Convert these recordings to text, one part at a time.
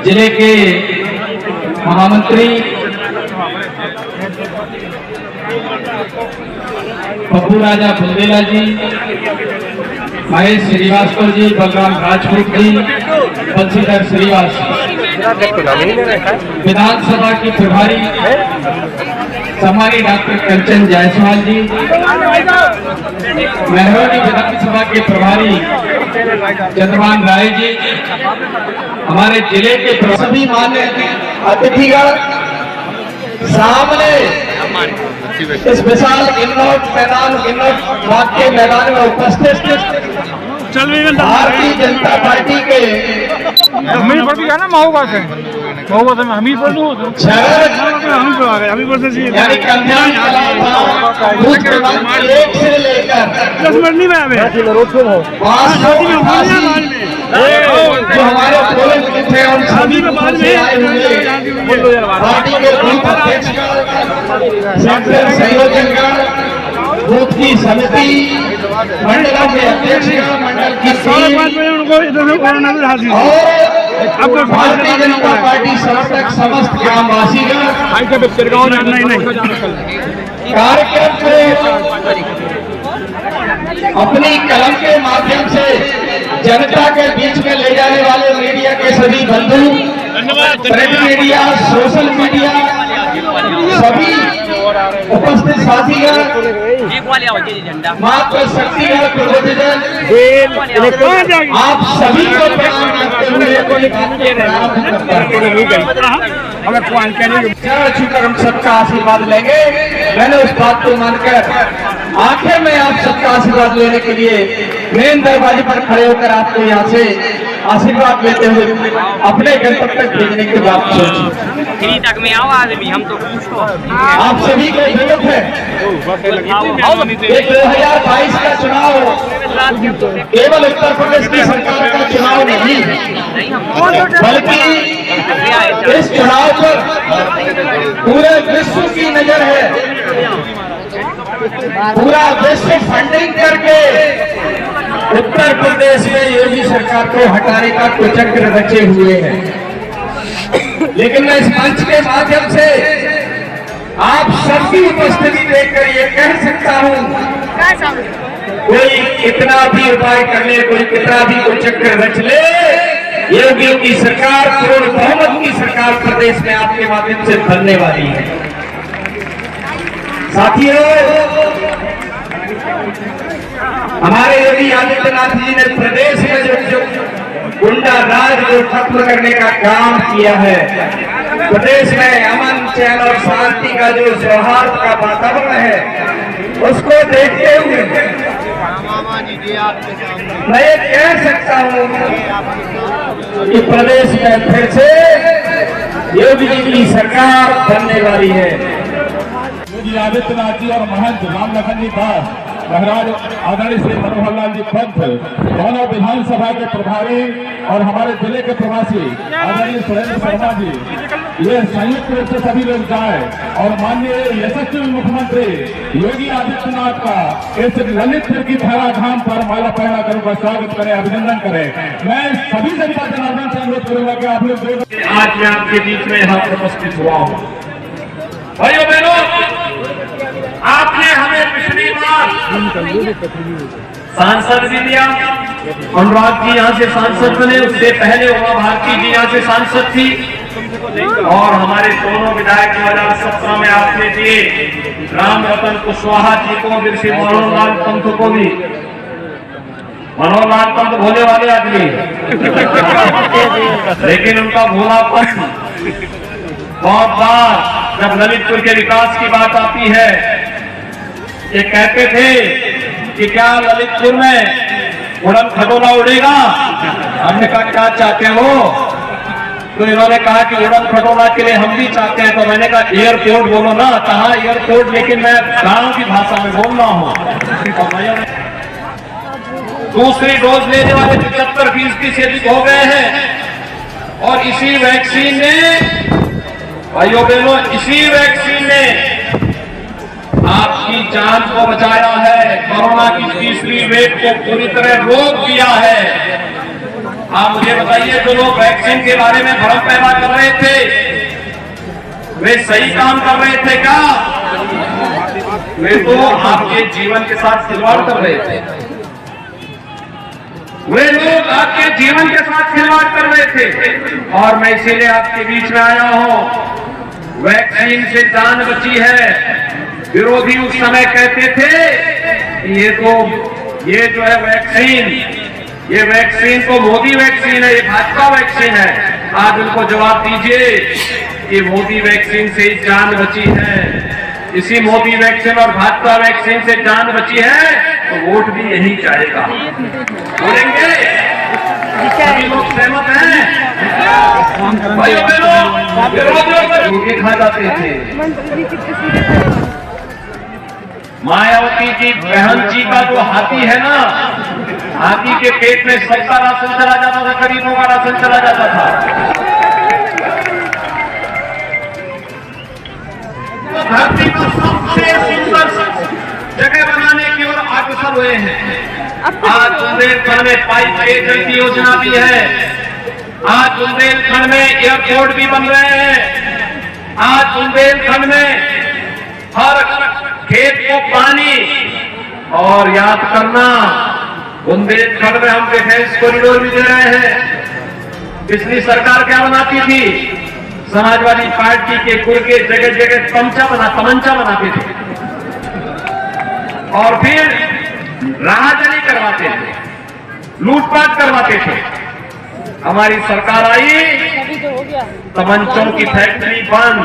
जिले के महामंत्री पप्पू राजा बुंदेला जी, महेश श्रीवास्तव जी, बलराम राजपूत जी, बंशीधर श्रीवास, विधानसभा की प्रभारी हमारी डॉक्टर कंचन जायसवाल जी, मेहरौनी विधानसभा के प्रभारी चंद्रमान राय जी, हमारे जिले के सभी मान्य अतिथिगण, सामने इस विशाल किन्नौर के मैदान में उपस्थित भारतीय जनता पार्टी के हमीरपुर भी ना महोबा से हमीरपुर यानी कल्याण बूथ क्रमांक 1 से लेकर जो हमारे पोलिंग बूथ है उन सभी बूथों से आए हुए पार्टी के बूथ अध्यक्षगण, सेक्टर संयोजकगण, बूथ की समिति, मंडलों के अध्यक्षगण, मंडल की और भारतीय जनता पार्टी समर्थक समस्त ग्रामवासीगण कार्यक्रम को अपनी कलम के माध्यम से जनता के बीच में ले जाने वाले मीडिया के सभी बंधु, प्रिंट मीडिया, सोशल मीडिया, सभी उपस्थित साथीगण, मातृ शक्तिगण, प्रबुद्धजन, आप सभी को प्रणाम करते हुए छूकर हम सबका आशीर्वाद लेंगे। मैंने उस बात को मानकर आखिर में आप सबका आशीर्वाद लेने के लिए मेन दरवाजे पर खड़े होकर आपको यहाँ से आशीर्वाद लेते हुए अपने गंतव्य तक भेजने के बाद सोचिए तक में आओ आदमी, हम तो आप सभी को जरूरत है। ये 2022 का चुनाव केवल उत्तर प्रदेश की सरकार का चुनाव नहीं है, बल्कि इस चुनाव पर पूरे विश्व की नजर है। पूरा विश्व फंडिंग करके उत्तर प्रदेश में योगी सरकार को हटाने का कुचक्र रचे हुए हैं। लेकिन मैं इस मंच के माध्यम से आप सबकी उपस्थिति देखकर ये कह सकता हूं, कोई कितना भी उपाय कर ले, कोई कितना भी कुचक्र रच ले, योगियों की सरकार, पूर्ण बहुमत की सरकार प्रदेश में आपके माध्यम से बनने वाली है। साथियों, हमारे योगी आदित्यनाथ जी ने प्रदेश में जो गुंडा राज को खत्म करने का काम किया है, प्रदेश में अमन, चैन और शांति का जो सौहार्द का वातावरण है, उसको देखते हुए मैं ये कह सकता हूं कि प्रदेश में फिर से योगी जी की सरकार बनने वाली है। योगी आदित्यनाथ जी और महंत राम लखन जी दास, महाराज आदरणीय श्री मनोहर लाल जी पंत, दोनों विधानसभा के प्रभारी और हमारे जिले के प्रवासी आदरणीय सुरेंद्र शर्मा जी, ये संयुक्त रूप से सभी लोग जाए और माननीय यशस्वी मुख्यमंत्री योगी आदित्यनाथ का इस ललितपुर की धराधाम पर माला पहना कर उनका स्वागत करें, अभिनंदन करें। मैं सभी जनता जनार्दन से अनुरोध करूंगा कि आप लोग आज मैं आपके बीच में यहाँ उपस्थित हुआ हूँ। भाइयों बहनों, आपने हमें पिछली बार सांसद भी दिया, अनुराग जी यहाँ से सांसद बने, उससे पहले उमा भारती जी यहाँ से सांसद थी, और हमारे दोनों विधायक 2017 में आपने दिए, राम रतन कुशवाहा जी को, फिर श्री मनोहर लाल पंत को भी। मनोहर लाल पंत भोले वाले आदमी लेकिन उनका भोलापन बहुत बार जब ललितपुर के विकास की बात आती है, ये कहते थे कि क्या ललितपुर में उड़न खटोला उड़ेगा। हमने कहा क्या चाहते हो, तो इन्होंने कहा कि उड़न खटोला के लिए हम भी चाहते हैं। तो मैंने कहा एयरपोर्ट बोलो ना। कहा एयरपोर्ट, लेकिन मैं गांव की भाषा में बोल रहा हूँ। दूसरी डोज लेने वाले 75% से अधिक हो गए हैं, और इसी वैक्सीन ने, भाइयों बहनों, इसी वैक्सीन ने आपकी जान को बचाया है, कोरोना की तीसरी वेव को पूरी तरह रोक दिया है। आप मुझे बताइए, जो लोग वैक्सीन के बारे में भ्रम पैदा कर रहे थे, वे सही काम कर रहे थे क्या? वे तो आपके जीवन के साथ खिलवाड़ कर रहे थे। वे लोग आपके जीवन के साथ खिलवाड़ कर रहे थे, और मैं इसीलिए आपके बीच में आया हूं। वैक्सीन से जान बची है। विरोधी उस समय कहते थे ये जो है वैक्सीन, ये वैक्सीन तो मोदी वैक्सीन है, ये भाजपा वैक्सीन है। आज उनको जवाब दीजिए कि मोदी वैक्सीन से ही जान बची है। इसी मोदी वैक्सीन और भाजपा वैक्सीन से जान बची है, तो वोट भी यही चाहेगा। बोलेंगे? सभी लोग सहमत हैं? भाइयों बहनों, विरोधियों पर धोखे खा जाते थे। मायावती जी बहन जी का जो हाथी है ना, हाथी के पेट में सबका राशन चला जाता था, गरीबों का राशन चला जाता था। धरती को सबसे सुंदर जगह बनाने की ओर अग्रसर हुए हैं। आज बुंदेलखंड में पाइप पेयजल की योजना भी है। आज बुंदेलखंड में एयरपोर्ट भी बन रहे हैं। आज बुंदेलखंड में हर खेत को पानी, और याद करना, बुंदेलखंड में हम डिफेंस कॉरिडोर भी दे रहे हैं। पिछली सरकार क्या बनाती थी? समाजवादी पार्टी के गुड़ के जगह जगह तमंचा बनाते थे, और फिर राहजनी करवाते थे, लूटपाट करवाते थे। हमारी सरकार आई, तमंचों की फैक्ट्री बंद।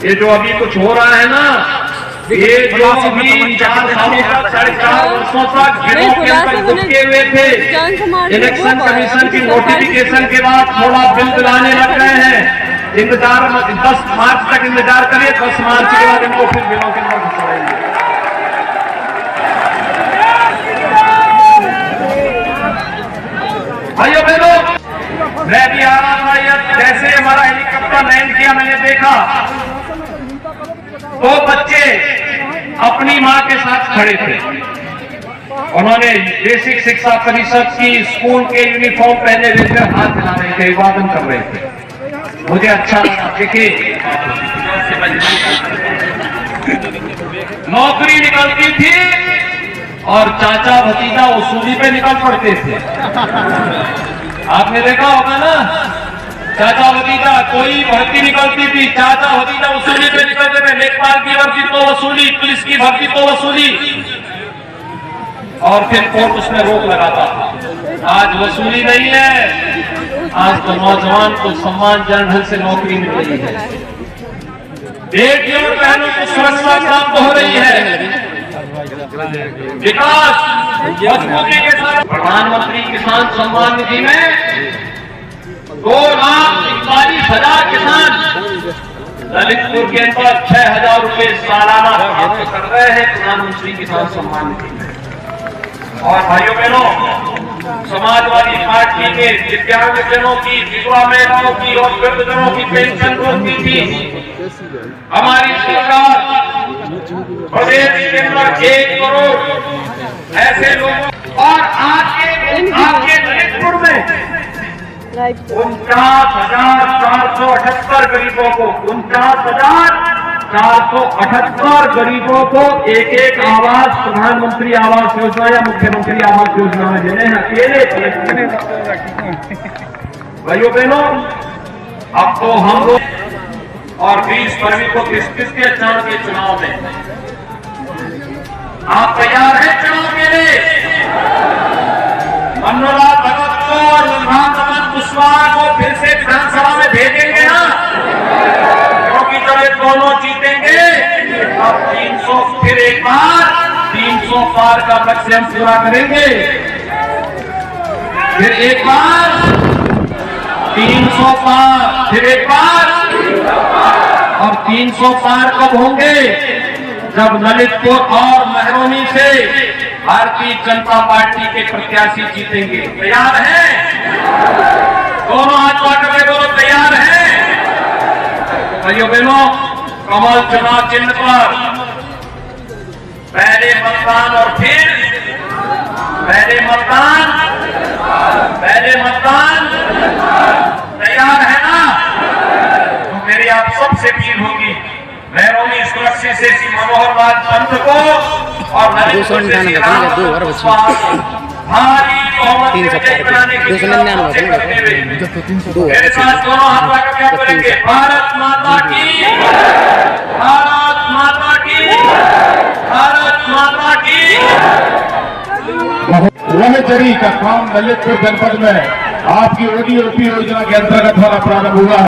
ये जो अभी कुछ हो रहा है ना, ये जो अभी 4 सालों तक, 4.5 वर्षों तक गिरोह के अंदर घुटके हुए थे, इलेक्शन कमीशन की नोटिफिकेशन के बाद थोड़ा बिल दिलाने लग गए हैं। इंतजार 10 मार्च तक इंतजार करिए, 10 मार्च के बाद इनको फिर बिलों के अंदर घुसाएंगे। भाइयों बहनों, मैं भी आ रहा था, जैसे हमारा हेलीकॉप्टर लैंड किया, मैंने देखा 2 बच्चे अपनी मां के साथ खड़े थे। उन्होंने बेसिक शिक्षा परिषद की स्कूल के यूनिफॉर्म पहने हुए थे, हाथ हिला रहे थे, अभिवादन कर रहे थे। मुझे अच्छा लगा। देखिए, नौकरी निकलती थी और चाचा भतीजा वसूली पे निकल पड़ते थे। आपने देखा होगा ना, चाचा भतीजा, कोई भर्ती निकलती थी, चाचा भतीजा वसूली पे निकलते थे। लेखपाल की भर्ती तो वसूली, पुलिस की भर्ती तो वसूली, और फिर कोर्ट उसमें रोक लगाता था। आज वसूली नहीं है, आज तो नौजवान को सम्मानजनक ढंग से नौकरी मिल रही है। बेटियों और बहनों को सुरक्षा प्राप्त हो रही है। विकास मजबूती के साथ प्रधानमंत्री किसान सम्मान निधि में 2,41,000 किसान ललितपुर के अंदर 6,000 रुपए सालाना प्राप्त कर रहे हैं प्रधानमंत्री किसान सम्मान निधि में। और भाइयों बहनों, समाजवादी पार्टी के दिव्यांगजनों की, विधवा महिलाओं की और वृद्धजनों की पेंशन रोकती थी। हमारी सरकार प्रदेश के अंदर 1 करोड़ ऐसे लोगों, और आपके ललितपुर में 49,478 गरीबों को, 49,478 गरीबों को एक आवास प्रधानमंत्री आवास योजना या मुख्यमंत्री आवास योजना में देने हैं अकेले। भाइयों बहनों, अब तो हम लोग, और 20 फरवरी को किस के चरण के चुनाव में आप तैयार हैं चुनाव के लिए? मनोहर भगत को और विधानसभा कुशवाहा को फिर से विधानसभा में भेजेंगे ना, क्योंकि जब ये दोनों जीतेंगे अब 300, फिर एक बार 300 पार का लक्ष्य हम पूरा करेंगे। फिर एक बार 300 पार, फिर एक बार, और 300 पार कब होंगे? जब ललितपुर और महरौनी से भारतीय जनता पार्टी के प्रत्याशी जीतेंगे। तैयार हैं? दोनों हाथ पकड़े, दोनों तैयार हैं? भाइयों बहनों, कमल चुनाव चिन्ह पर पहले मतदान और फिर पहले मतदान तैयार है ना? तो मेरी आप सबसे अपील होगी, महरौनी सुरक्षित से श्री मनोहर लाल पंत को और नरेंद्र से श्री राम भारी बहुमत से विजयी बनाने के लिए मेरे साथ दोनों हाथ लगा क्या करेंगे? भारत माता की, भारत माता की, भारत माता की। वहचरी का काम ललितपुर जनपद में आपकी ओडीओपी योजना के अंतर्गत होना प्रारंभ हुआ है।